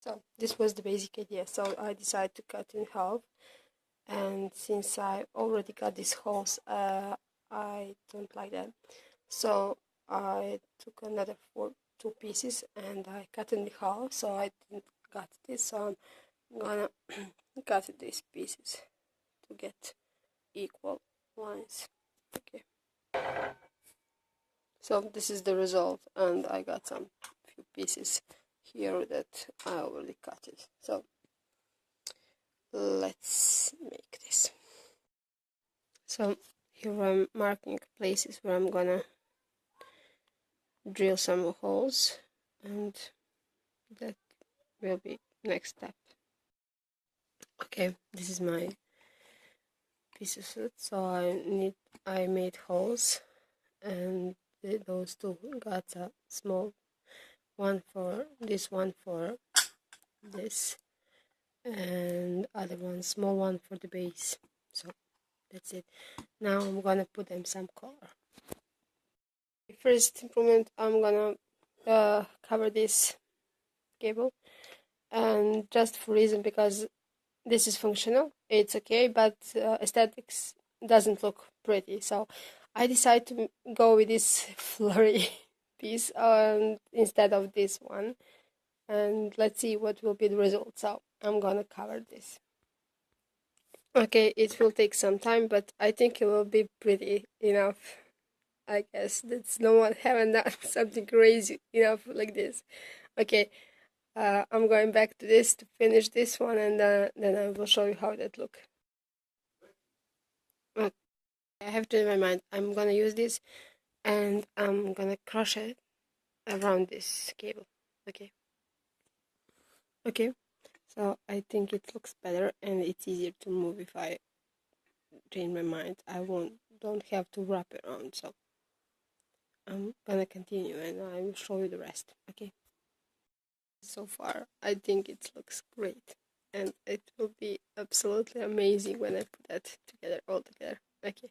So this was the basic idea. So I decided to cut in half, and since I already got these holes, I don't like that. So I took another two pieces and I cut in half. So I didn't cut this. So I'm gonna cut these pieces to get equal lines. Okay. So this is the result, and I got some few pieces here that I already cut it. So let's make this. So here I'm marking places where I'm gonna drill some holes, and that will be next step. Okay, this is my piece of wood. So I made holes, and those two got a small one for this, and other one, small one for the base. So that's it. Now I'm gonna put them some color. First improvement, I'm gonna cover this cable, and just for reason because this is functional, it's okay, but aesthetics doesn't look pretty. So I decided to go with this flurry piece instead of this one, and let's see what will be the result. So I'm gonna cover this. Okay, it will take some time, but I think it will be pretty enough. I guess that's no one haven't done something crazy enough like this. Okay, I'm going back to this to finish this one, and then I will show you how that look. Okay, I have to in my mind, I'm gonna use this, and I'm gonna crush it around this cable. Okay. Okay. So I think it looks better, and it's easier to move if I change my mind. Don't have to wrap it around. So I'm gonna continue, and I will show you the rest. Okay. So far, I think it looks great, and it will be absolutely amazing when I put that together, all together. Okay.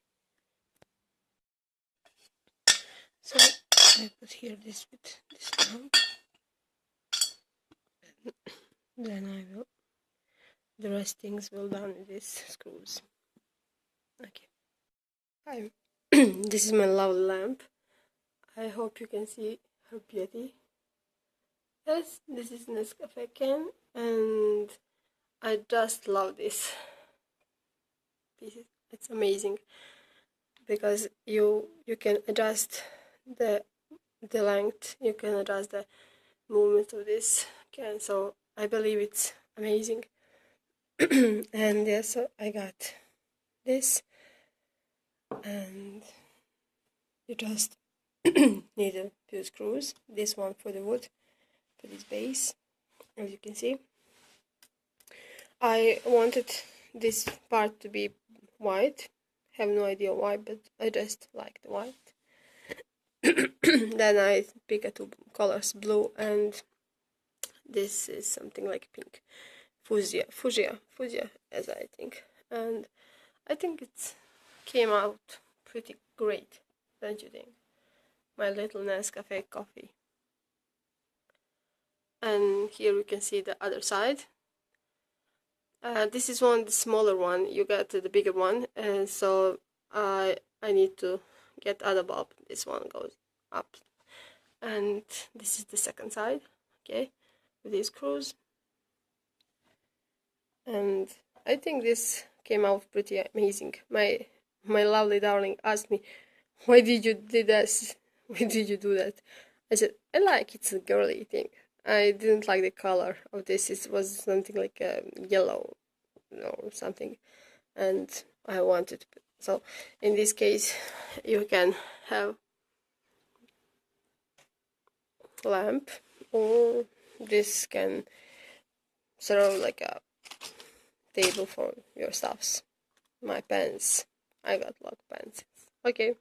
So I put here this with this one. Then I will. The rest things will done with these screws. Okay. Hi. This is my lovely lamp. I hope you can see her beauty. Yes, this is Nescafe can, and I just love this. It's amazing because you can adjust the length, you can adjust the movement of this can. So I believe it's amazing. And yeah, so I got this, and you just need a few screws. This one for the wood, for this base, as you can see. I wanted this part to be white. Have no idea why, but I just like the white. Then I pick two colors, blue, and this is something like pink. Fuchsia, as I think. And I think it came out pretty great, don't you think? My little Nescafe coffee. And here we can see the other side. This is the smaller one. You got the bigger one, and so I need to get other bulb. This one goes up, and this is the second side. Okay, with these screws, and I think this came out pretty amazing. My lovely darling asked me, "Why did you do this? Why did you do that?" I said, "I like it's a girly thing. I didn't like the color of this. It was something like yellow, or something, and I wanted." So in this case, you can have lamp, or this can serve like a table for your stuffs. My pens. I got a lot of pens. Okay.